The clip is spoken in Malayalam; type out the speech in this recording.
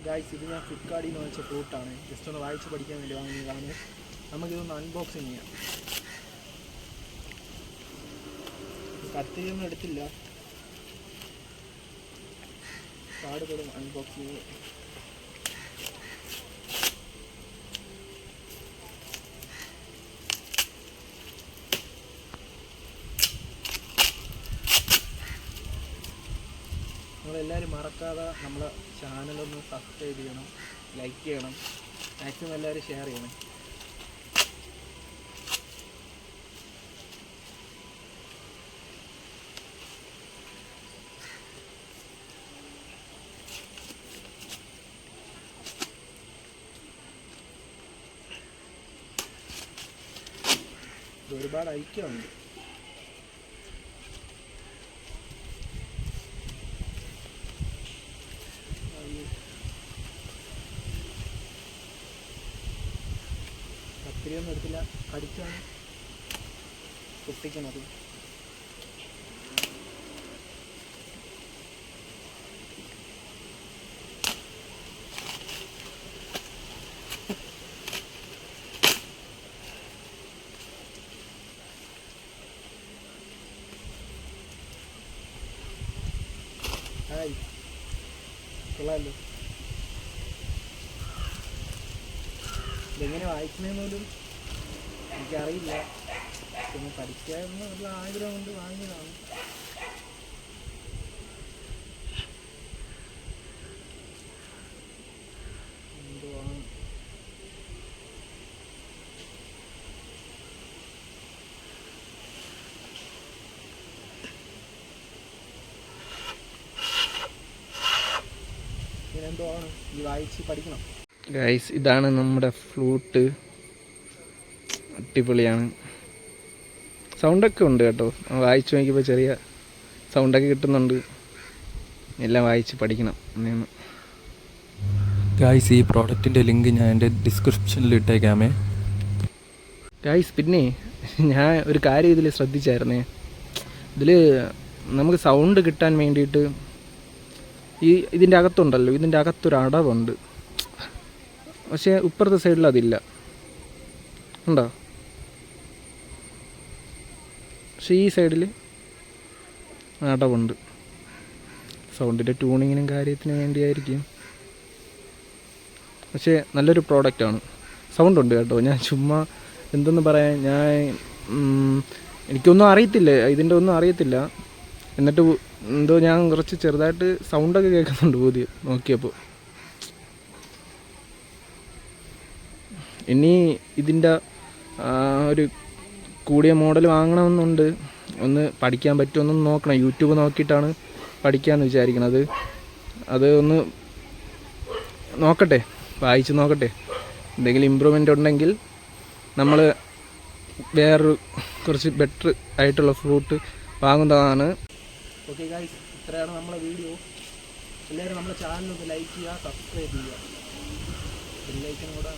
ഗൈസ്, ഇത് ഞാൻ ഫ്ലിപ്കാർട്ടിൽ നിന്ന് വാങ്ങിച്ച ഫ്രൂട്ടാണ്. ജസ്റ്റ് ഒന്ന് വായിച്ച് പഠിക്കാൻ വേണ്ടി വാങ്ങിയതാണ്. നമുക്കിതൊന്ന് അൺബോക്സിങ് ചെയ്യാം. കത്തിയൊന്നും എടുത്തില്ല, പാടുപെടും അൺബോക്സിങ്. നിങ്ങളെല്ലാവരും മറക്കാതെ നമ്മളെ ചാനലൊന്ന് സബ്സ്ക്രൈബ് ചെയ്യണം, ലൈക്ക് ചെയ്യണം, മാക്സിമം എല്ലാവരും ഷെയർ ചെയ്യണം. ഒരുപാട് ഐക്യമുണ്ട്. കത്തിരിയൊന്നും എടുത്തില്ല, കടിച്ചാണ് പൊട്ടിക്കണത്. ഹായ്, കൊള്ളാമല്ലോ. ഇതെങ്ങനെ വായിക്കണമെന്ന് പോലും എനിക്കറിയില്ല. പിന്നെ പഠിക്കാമെന്നുള്ള ആഗ്രഹം കൊണ്ട് വാങ്ങിയതാണ്. എന്തുവാണ് ഇതിനെന്തുവാണ് ഈ വായിച്ച് പഠിക്കണം. ഗൈസ്, ഇതാണ് നമ്മുടെ ഫ്ലൂട്ട്. അടിപൊളിയാണ്. സൗണ്ടൊക്കെ ഉണ്ട് കേട്ടോ. വായിച്ച് നോക്കിയപ്പോൾ ചെറിയ സൗണ്ടൊക്കെ കിട്ടുന്നുണ്ട്. എല്ലാം വായിച്ച് പഠിക്കണം എന്നാണ്. ഗൈസ്, ഈ പ്രോഡക്റ്റിൻ്റെ ലിങ്ക് ഞാൻ എൻ്റെ ഡിസ്ക്രിപ്ഷനിൽ ഇട്ടേക്കാമേ. ഗൈസ്, പിന്നെ ഞാൻ ഒരു കാര്യം ഇതിൽ ശ്രദ്ധിച്ചായിരുന്നേ. ഇതിൽ നമുക്ക് സൗണ്ട് കിട്ടാൻ വേണ്ടിയിട്ട് ഇതിൻ്റെ അകത്തുണ്ടല്ലോ, ഇതിൻ്റെ അകത്തൊരു അടവുണ്ട്. പക്ഷേ ഇപ്പുറത്തെ സൈഡിൽ അതില്ല, ഉണ്ടോ? പക്ഷേ ഈ സൈഡിൽ അടവുണ്ട്. സൗണ്ടിൻ്റെ ട്യൂണിങ്ങിനും കാര്യത്തിനും വേണ്ടിയായിരിക്കും. പക്ഷേ നല്ലൊരു പ്രോഡക്റ്റാണ്. സൗണ്ടുണ്ട് കേട്ടോ. ഞാൻ ചുമ്മാ എന്തെന്ന് പറയാൻ, എനിക്കൊന്നും അറിയത്തില്ല, ഇതിൻ്റെ ഒന്നും അറിയത്തില്ല. എന്നിട്ട് എന്തോ ഞാൻ കുറച്ച് ചെറുതായിട്ട് സൗണ്ടൊക്കെ കേൾക്കുന്നുണ്ട് പുതിയ നോക്കിയപ്പോൾ. ഇനി ഇതിൻ്റെ ഒരു കൂടിയ മോഡൽ വാങ്ങണമെന്നുണ്ട്. ഒന്ന് പഠിക്കാൻ പറ്റുമെന്നൊന്ന് നോക്കണം. യൂട്യൂബ് നോക്കിയിട്ടാണ് പഠിക്കാമെന്ന് വിചാരിക്കണത്. അത് ഒന്ന് നോക്കട്ടെ, വായിച്ച് നോക്കട്ടെ. എന്തെങ്കിലും ഇമ്പ്രൂവ്മെൻ്റ് ഉണ്ടെങ്കിൽ നമ്മൾ വേറൊരു കുറച്ച് ബെറ്റർ ആയിട്ടുള്ള ഫ്രൂട്ട് വാങ്ങുന്നതാണ്. ഓക്കെ ഗൈസ്, ഇത്രയാണ് നമ്മളെ വീഡിയോ. എല്ലാവരും നമ്മുടെ ചാനലൊന്ന് ലൈക്ക് ചെയ്യുക, സബ്സ്ക്രൈബ് ചെയ്യുക. ബെല്ലൈക്കൻ കൂടെ